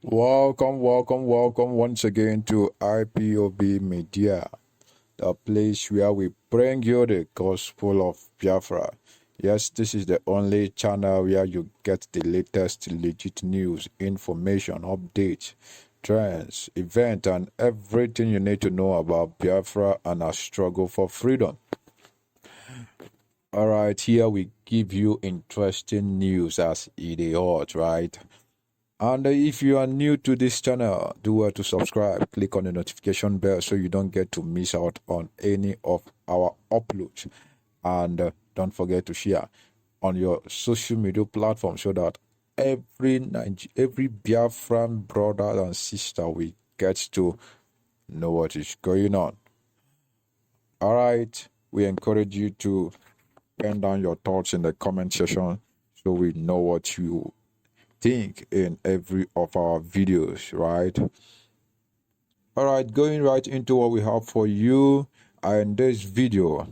Welcome once again to IPOB Media, the place where we bring you the gospel of Biafra. Yes, this is the only channel where you get the latest legit news, information, updates, trends, events, and everything you need to know about Biafra and our struggle for freedom. All right, here we give you interesting news as it is, right? And if you are new to this channel, do well to subscribe. Click on the notification bell so you don't get to miss out on any of our uploads. And don't forget to share on your social media platform so that every Biafran brother and sister we get to know what is going on. All right, we encourage you to pen down your thoughts in the comment section so we know what you think in every of our videos, right? All right, going right into what we have for you in this video.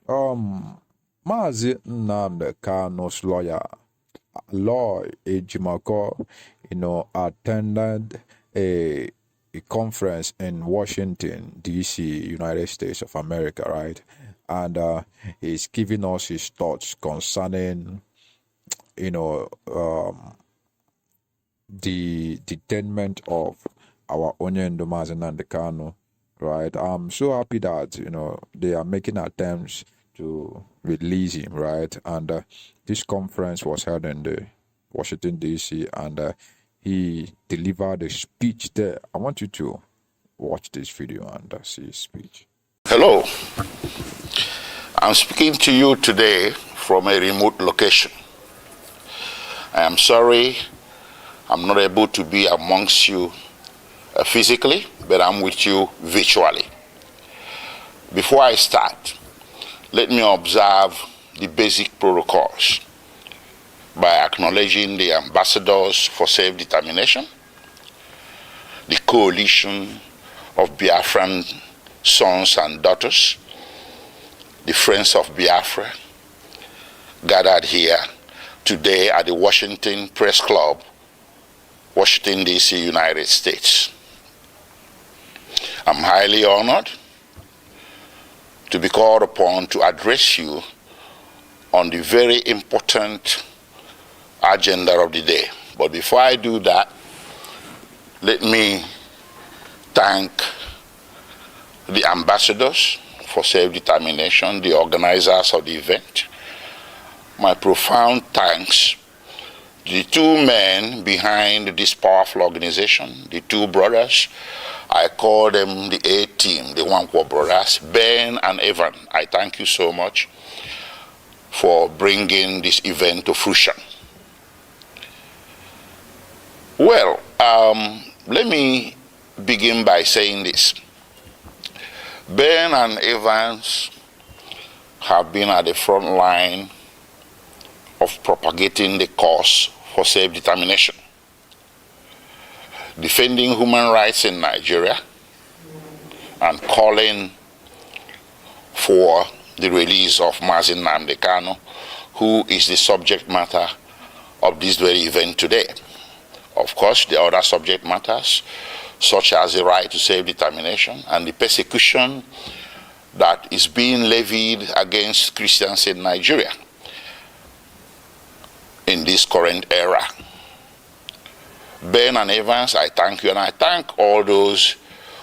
Mazi Nnamdi Kanu's lawyer, Lloyd Ejimakor, attended a conference in Washington, D.C., United States of America, right? And he's giving us his thoughts concerning, the detainment of our Onyendo Mazi Nnamdi Kanu, right? I'm so happy that they are making attempts to release him, right? And this conference was held in the Washington D.C. and he delivered a speech there. I want you to watch this video and see his speech. Hello, I'm speaking to you today from a remote location. I am sorry I'm not able to be amongst you physically, but I'm with you virtually. Before I start, let me observe the basic protocols by acknowledging the ambassadors for self-determination, the coalition of Biafran sons and daughters, the Friends of Biafra, gathered here today at the Washington Press Club, Washington, D.C., United States. I'm highly honored to be called upon to address you on the very important agenda of the day. But before I do that, let me thank the ambassadors for self-determination, the organizers of the event. My profound thanks to the two men behind this powerful organization, the two brothers. I call them the A-team, the Wankwo brothers, Ben and Evan. I thank you so much for bringing this event to fruition. Well, let me begin by saying this. Ben and Evans have been at the front line of propagating the cause for self-determination, defending human rights in Nigeria, and calling for the release of Mazi Nnamdi Kanu, who is the subject matter of this very event today. Of course, the other subject matters, such as the right to self-determination and the persecution that is being levied against Christians in Nigeria in this current era. Ben and Evans, I thank you, and I thank all those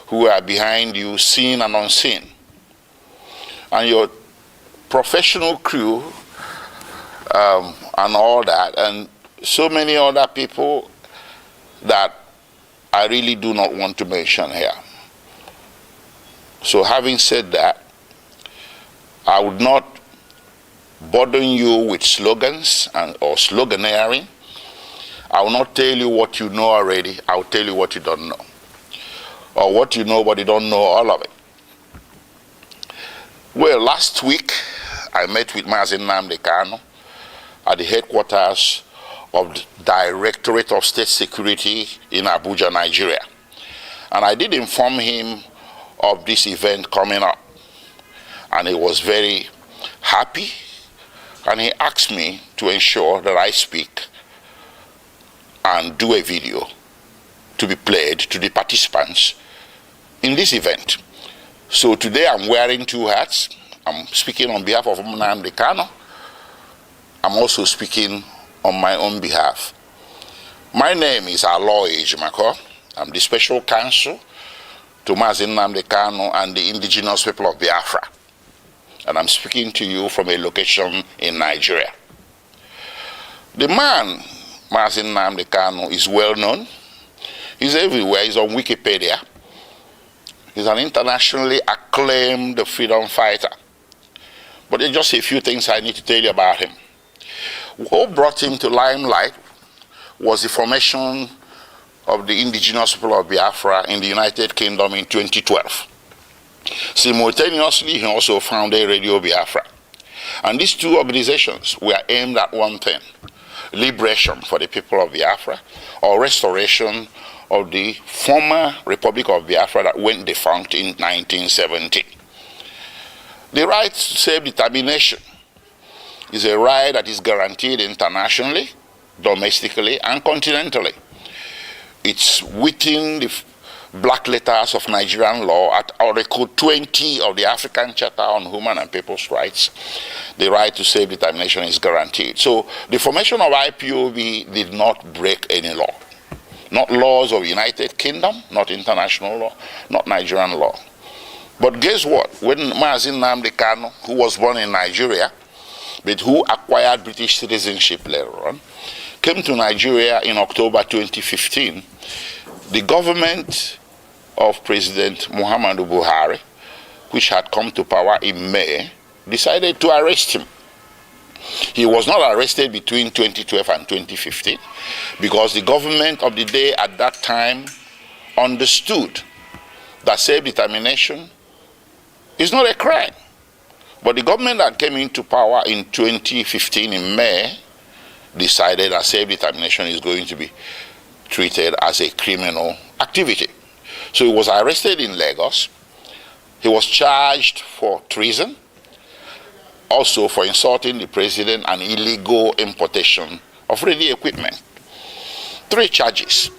who are behind you, seen and unseen, and your professional crew and all that, and so many other people that I really do not want to mention here. So having said that, I would not burden you with slogans or sloganeering. I will not tell you what you know already. I will tell you what you don't know. Or what you know but you don't know all of it. Well, last week I met with Mazi Nnamdi Kanu at the headquarters of the Directorate of State Security in Abuja, Nigeria. And I did inform him of this event coming up. And he was very happy. And he asked me to ensure that I speak and do a video to be played to the participants in this event. So today I'm wearing two hats. I'm speaking on behalf of Nnamdi Kanu. I'm also speaking on my own behalf. My name is Aloy Ejimako. I'm the special counsel to Mazi Nnamdi Kanu and the indigenous people of Biafra. And I'm speaking to you from a location in Nigeria. The man, Mazi Nnamdi Kanu, is well known. He's everywhere. He's on Wikipedia. He's an internationally acclaimed freedom fighter. But there's just a few things I need to tell you about him. What brought him to limelight was the formation of the indigenous people of Biafra in the United Kingdom in 2012. Simultaneously, he also founded Radio Biafra. And these two organizations were aimed at one thing: liberation for the people of Biafra, or restoration of the former Republic of Biafra that went defunct in 1970. The right to self-determination is a right that is guaranteed internationally, domestically, and continentally. It's within the black letters of Nigerian law at Article 20 of the African Charter on Human and People's Rights. The right to self-determination is guaranteed. So the formation of IPOB did not break any law. Not laws of United Kingdom, not international law, not Nigerian law. But guess what? When Mazi Nnamdi Kanu, who was born in Nigeria, but who acquired British citizenship later on, came to Nigeria in October 2015, the government of President Muhammadu Buhari, which had come to power in May, decided to arrest him. He was not arrested between 2012 and 2015 because the government of the day at that time understood that self-determination is not a crime. But the government that came into power in 2015 in May decided that self-determination is going to be treated as a criminal activity. So he was arrested in Lagos. He was charged for treason, also for insulting the president and illegal importation of radio equipment. 3 charges.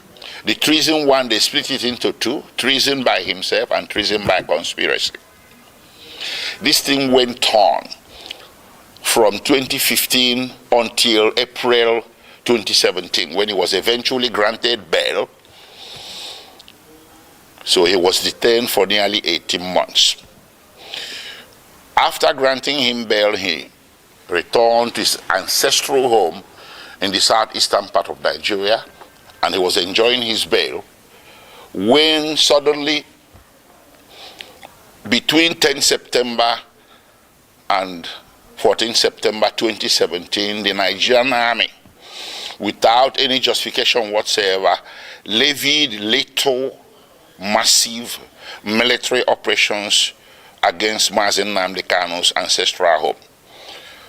The treason one, they split it into 2, treason by himself and treason by conspiracy. This thing went on from 2015 until April 2017, when he was eventually granted bail. So he was detained for nearly 18 months. After granting him bail, he returned to his ancestral home in the southeastern part of Nigeria, and he was enjoying his bail when suddenly, between 10 September and 14 September 2017, the Nigerian army, without any justification whatsoever, levied lethal, massive military operations against Mazi Nnamdi Kanu's ancestral home.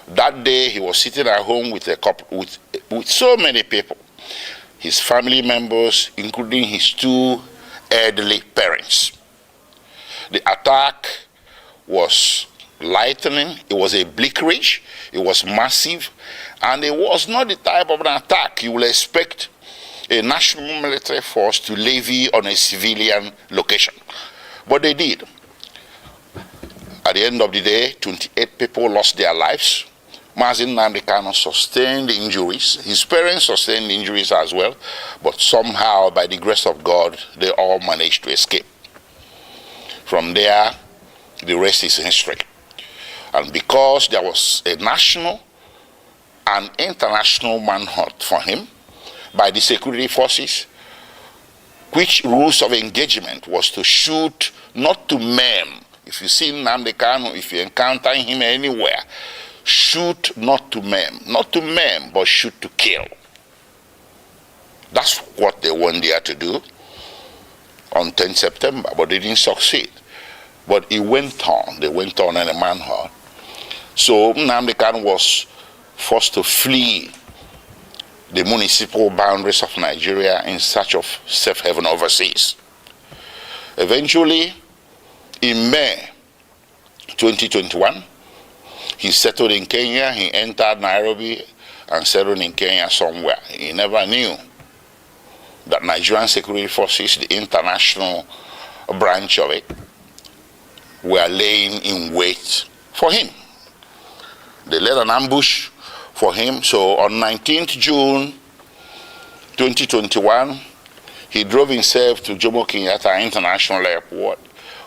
That day, he was sitting at home with so many people, his family members, including his 2 elderly parents. The attack was lightning, it was a bleakage, it was massive, and it was not the type of an attack you will expect a national military force to levy on a civilian location. But they did. At the end of the day, 28 people lost their lives. Mazi Nnamdi Kanu sustained injuries. His parents sustained injuries as well, but somehow, by the grace of God, they all managed to escape. From there, the rest is history. And because there was a national and international manhunt for him by the security forces, which rules of engagement was to shoot, not to maim. If you see Nnamdi Kanu, if you encounter him anywhere, shoot not to maim. Not to maim, but shoot to kill. That's what they went there to do on 10 September, but they didn't succeed. But it went on. They went on in a manhunt. So Nnamdi Kanu was forced to flee the municipal boundaries of Nigeria in search of safe haven overseas. Eventually, in May 2021, he settled in Kenya. He entered Nairobi and settled in Kenya somewhere. He never knew that Nigerian security forces, the international branch of it, were laying in wait for him. They laid an ambush for him. So on 19th June 2021, he drove himself to Jomo Kenyatta International Airport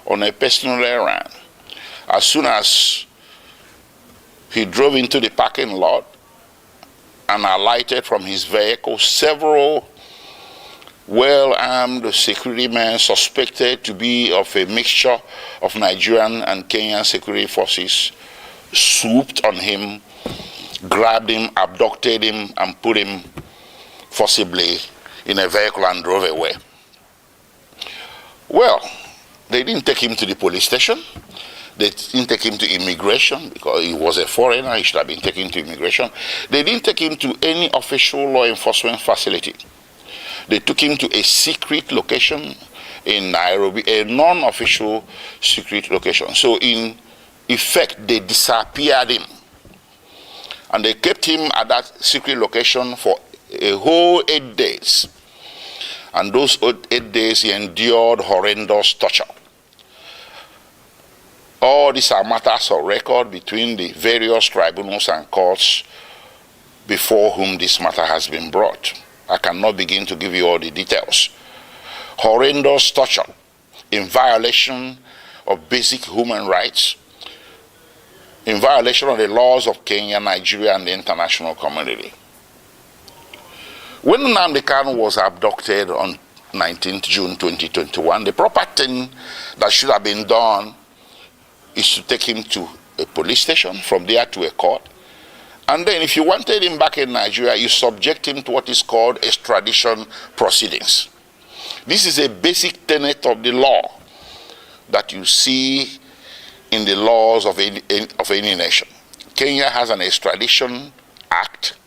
on a personal errand. As soon as he drove into the parking lot and alighted from his vehicle, several well-armed security men suspected to be of a mixture of Nigerian and Kenyan security forces swooped on him, grabbed him, abducted him, and put him forcibly in a vehicle and drove away. Well, they didn't take him to the police station. They didn't take him to immigration because he was a foreigner. He should have been taken to immigration. They didn't take him to any official law enforcement facility. They took him to a secret location in Nairobi, a non-official secret location. So in effect, they disappeared him. And they kept him at that secret location for a whole 8 days. And those 8 days he endured horrendous torture. All these are matters of record between the various tribunals and courts before whom this matter has been brought. I cannot begin to give you all the details. Horrendous torture in violation of basic human rights, in violation of the laws of Kenya, Nigeria, and the international community. When Nnamdi Kanu was abducted on 19th June 2021, the proper thing that should have been done is to take him to a police station, from there to a court. And then if you wanted him back in Nigeria, you subject him to what is called extradition proceedings. This is a basic tenet of the law that you see in the laws of any nation. Kenya has an extradition act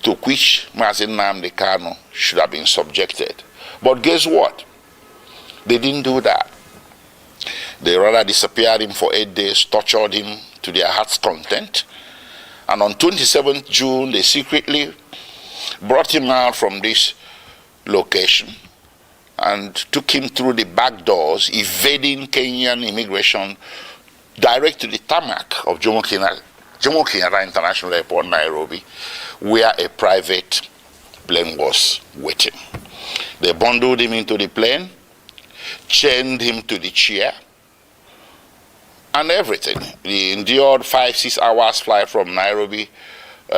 to which Mazi Nnamdi Kanu should have been subjected. But guess what? They didn't do that. They rather disappeared him for 8 days, tortured him to their heart's content. And on 27th June, they secretly brought him out from this location and took him through the back doors, evading Kenyan immigration, direct to the tarmac of Jomo Kenyatta International Airport, Nairobi, where a private plane was waiting. They bundled him into the plane, chained him to the chair, and everything. He endured 5-6 hours flight from Nairobi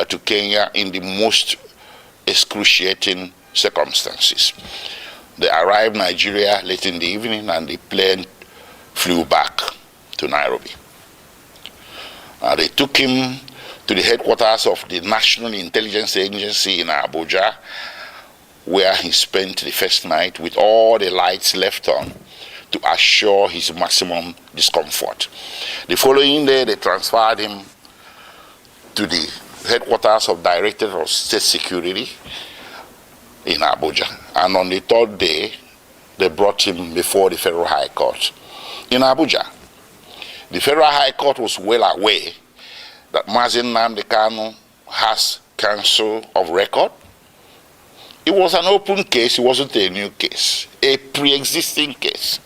to Kenya in the most excruciating circumstances. They arrived in Nigeria late in the evening and the plane flew back to Nairobi. They took him to the headquarters of the National Intelligence Agency in Abuja, where he spent the first night with all the lights left on to assure his maximum discomfort. The following day, they transferred him to the headquarters of Directorate of State Security in Abuja. And on the third day, they brought him before the Federal High Court in Abuja. The Federal High Court was well aware that Mazi Nnamdi Kanu has counsel of record. It was an open case, it wasn't a new case, a pre-existing case.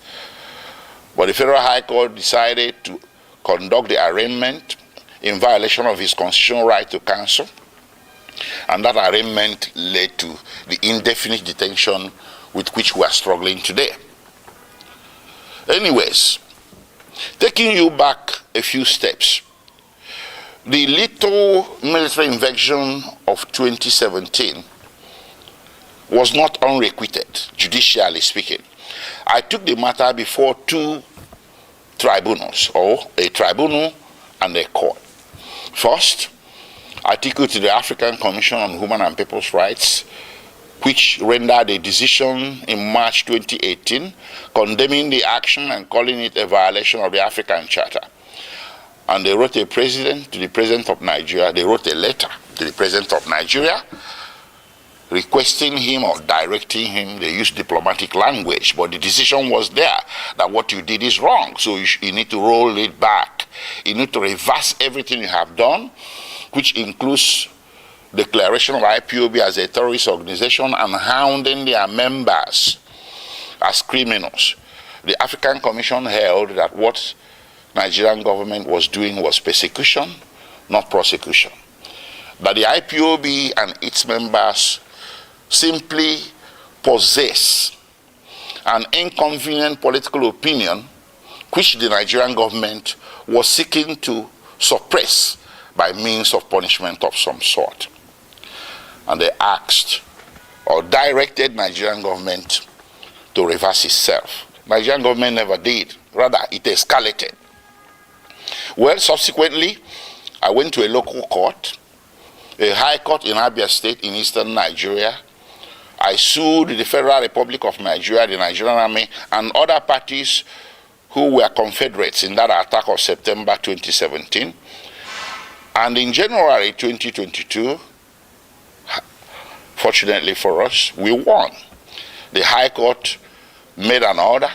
But the Federal High Court decided to conduct the arraignment in violation of his constitutional right to counsel, and that arraignment led to the indefinite detention with which we are struggling today. Anyways, taking you back a few steps, the little military invasion of 2017 was not unrequited, judicially speaking. I took the matter before two tribunals, or a tribunal and a court. First, I took it to the African Commission on Human and People's Rights, which rendered a decision in March 2018 condemning the action and calling it a violation of the African Charter. And they wrote to the President of Nigeria, they wrote a letter to the President of Nigeria requesting him or directing him. They used diplomatic language, but the decision was there that what you did is wrong, so you need to roll it back. You need to reverse everything you have done, which includes declaration of IPOB as a terrorist organization and hounding their members as criminals. The African Commission held that what Nigerian government was doing was persecution, not prosecution. That the IPOB and its members simply possess an inconvenient political opinion which the Nigerian government was seeking to suppress by means of punishment of some sort. And they asked or directed Nigerian government to reverse itself. Nigerian government never did. Rather, it escalated. Well, subsequently, I went to a local court, a high court in Abia State in eastern Nigeria. I sued the Federal Republic of Nigeria, the Nigerian Army, and other parties who were Confederates in that attack of September 2017. And in January 2022, fortunately for us, we won. The High Court made an order.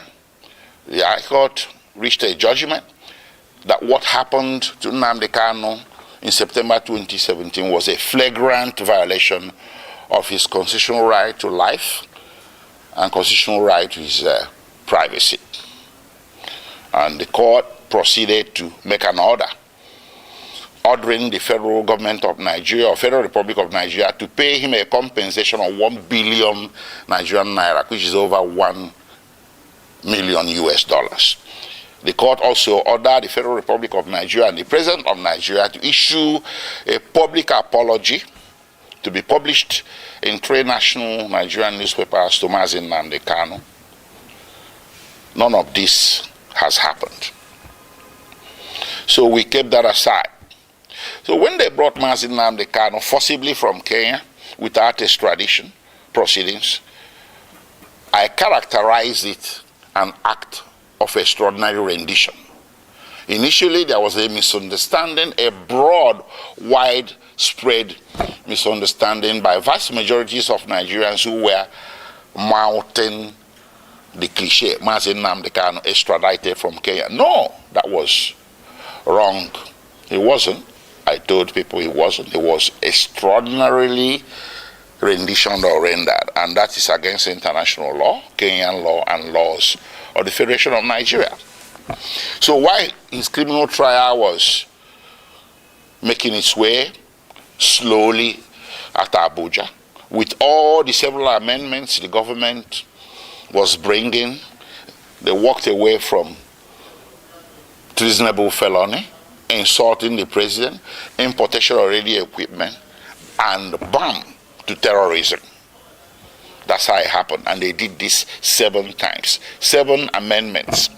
The High Court reached a judgment that what happened to Nnamdi Kanu in September 2017 was a flagrant violation of his constitutional right to life and constitutional right to his privacy. And the court proceeded to make an order ordering the federal government of Nigeria or Federal Republic of Nigeria to pay him a compensation of 1 billion Nigerian naira, which is over $1 million US. The court also ordered the Federal Republic of Nigeria and the President of Nigeria to issue a public apology to be published in 3 national Nigerian newspapers to Mazi Nnamdi Kanu. None of this has happened. So we kept that aside. So when they brought Mazi Nnamdi Kanu forcibly from Kenya without extradition proceedings, I characterized it an act of extraordinary rendition. Initially, there was a misunderstanding, a broad, widespread misunderstanding by vast majorities of Nigerians who were mouthing the cliche, Mazi Nnamdi Kanu extradited from Kenya. No, that was wrong. He wasn't. I told people he wasn't. He was extraordinarily renditioned or rendered, and that is against international law, Kenyan law, and laws of the Federation of Nigeria. So while his criminal trial was making its way slowly at Abuja, with all the several amendments the government was bringing, they walked away from treasonable felony, insulting the president, importation of radio equipment, and bam, to terrorism. That's how it happened. And they did this 7 times. 7 amendments.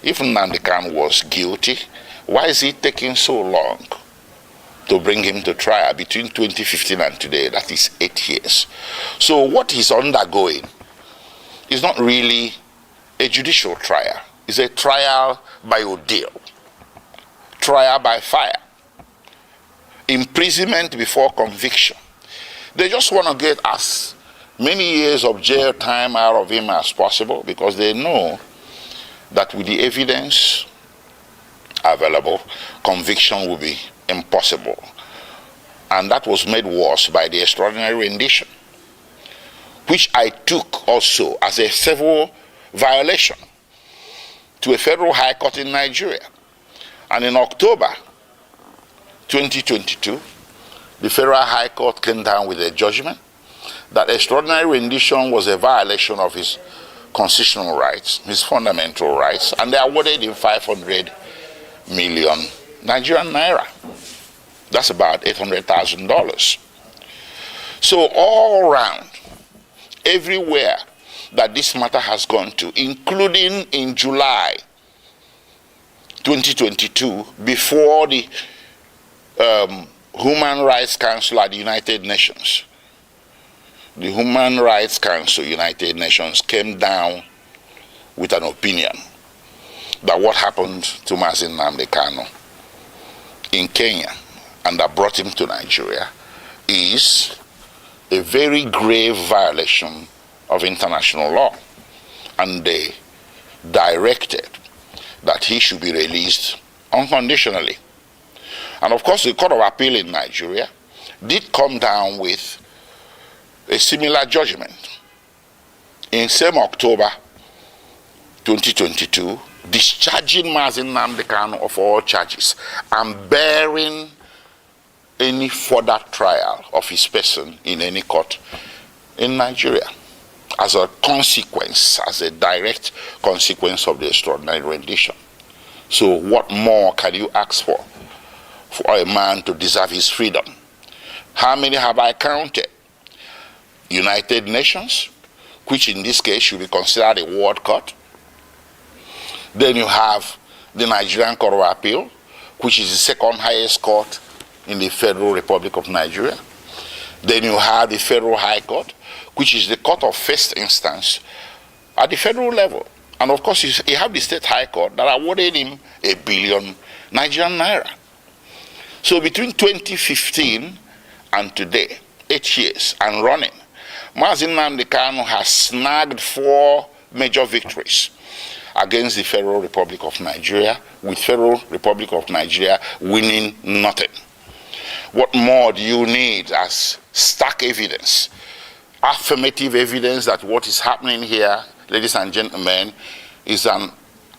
If Nnamdi Kanu was guilty, why is it taking so long to bring him to trial between 2015 and today? That is 8 years. So what he's undergoing is not really a judicial trial. It's a trial by ordeal. Trial by fire. Imprisonment before conviction. They just want to get as many years of jail time out of him as possible because they know that with the evidence available, conviction will be impossible. And that was made worse by the extraordinary rendition, which I took also as a civil violation to a federal high court in Nigeria. And in October 2022, the Federal High Court came down with a judgment that extraordinary rendition was a violation of his constitutional rights, his fundamental rights, and they awarded him 500 million Nigerian naira. That's about $800,000. So all around, everywhere that this matter has gone to, including in July 2022, before the Human Rights Council at the United Nations. The Human Rights Council, United Nations, came down with an opinion that what happened to Mazi Nnamdi Kanu in Kenya and that brought him to Nigeria is a very grave violation of international law. And they directed that he should be released unconditionally. And of course, the Court of Appeal in Nigeria did come down with a similar judgment. In same October 2022, discharging Mazi Nnamdi Kanu of all charges and bearing any further trial of his person in any court in Nigeria as a consequence, as a direct consequence of the extraordinary rendition. So what more can you ask for a man to deserve his freedom? How many have I counted? United Nations, which in this case should be considered a world court. Then you have the Nigerian Court of Appeal, which is the second highest court in the Federal Republic of Nigeria. Then you have the Federal High Court, which is the court of first instance at the federal level. And of course, you have the State High Court that awarded him 1 billion Nigerian naira. So between 2015 and today, 8 years and running, Mazi Nnamdi Kanu has snagged 4 major victories against the Federal Republic of Nigeria, with Federal Republic of Nigeria winning nothing. What more do you need as stark evidence, affirmative evidence that what is happening here, ladies and gentlemen, is an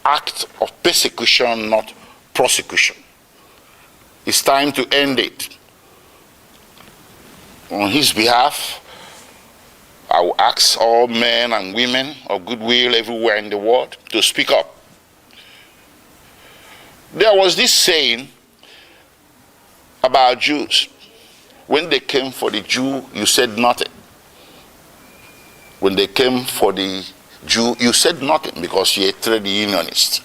act of persecution, not prosecution? It's time to end it. On his behalf, I will ask all men and women of goodwill everywhere in the world to speak up. There was this saying about Jews. When they came for the Jew, you said nothing. When they came for the Jew, you said nothing because you're a trade unionist.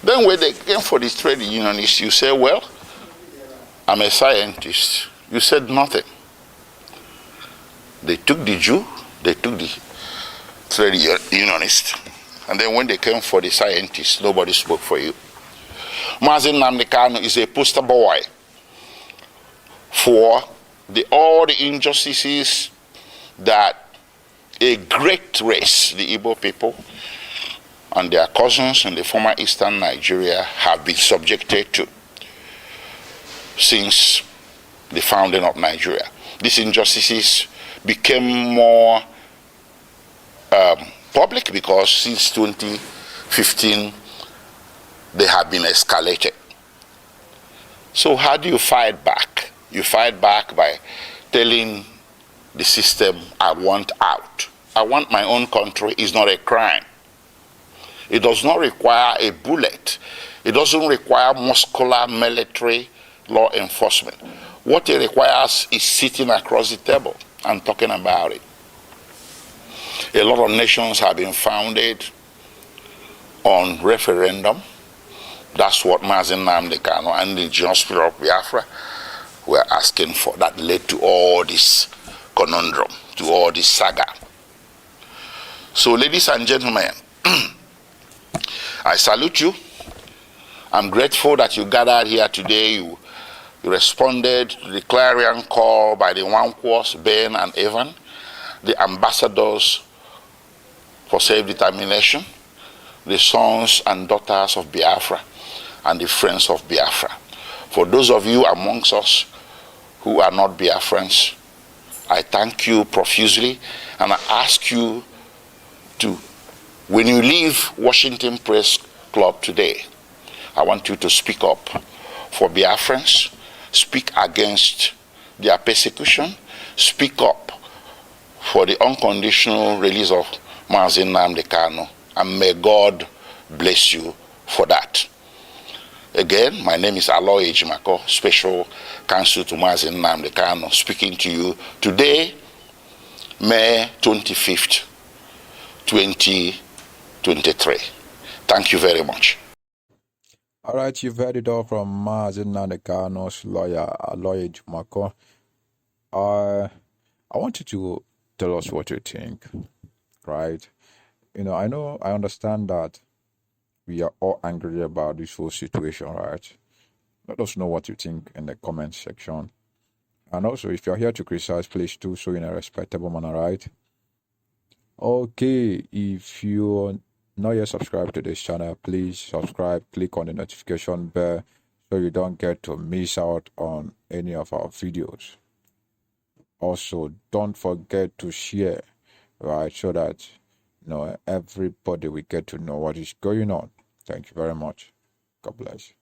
Then when they came for the trade unionist, you say, well, I'm a scientist. You said nothing. They took the Jew, they took the trade unionist, and then when they came for the scientists, nobody spoke for you. Mazi Nnamdi Kanu is a poster boy for all the injustices that a great race, the Igbo people, and their cousins in the former eastern Nigeria have been subjected to since the founding of Nigeria. These injustices became more public because since 2015 they have been escalated. So how do you fight back? You fight back by telling the system, I want out. I want my own country is not a crime. It does not require a bullet. It doesn't require muscular military law enforcement. What it requires is sitting across the table and talking about it. A lot of nations have been founded on referendum. That's what Mazi Nnamdi Kanu and the indigenous people of Biafra were asking for. That led to all this conundrum, to all this saga. So, ladies and gentlemen, I salute you. I'm grateful that you gathered here today. You responded to the clarion call by the Nwankwo, Ben and Evan, the ambassadors for self-determination, the sons and daughters of Biafra, and the friends of Biafra. For those of you amongst us who are not Biafrans, I thank you profusely, and I ask you to, when you leave Washington Press Club today, I want you to speak up for Biafrans, speak against their persecution, speak up for the unconditional release of Mazi Nnamdi Kanu, and may God bless you for that. Again, my name is Aloy Ejimako, Special Counsel to Mazi Nnamdi Kanu, speaking to you today, May 25th, 2023. Thank you very much. All right, you've heard it all from Mazi Nnamdi Kanu's lawyer, Aloy Ejimako. I want you to tell us what you think, right? I understand that we are all angry about this whole situation, right? Let us know what you think in the comment section. And also, if you're here to criticize, please do so in a respectable manner, right? Okay, if you're not yet subscribed to this channel, please subscribe, click on the notification bell so you don't get to miss out on any of our videos. Also, don't forget to share, right, so that everybody will get to know what is going on. Thank you very much. God bless.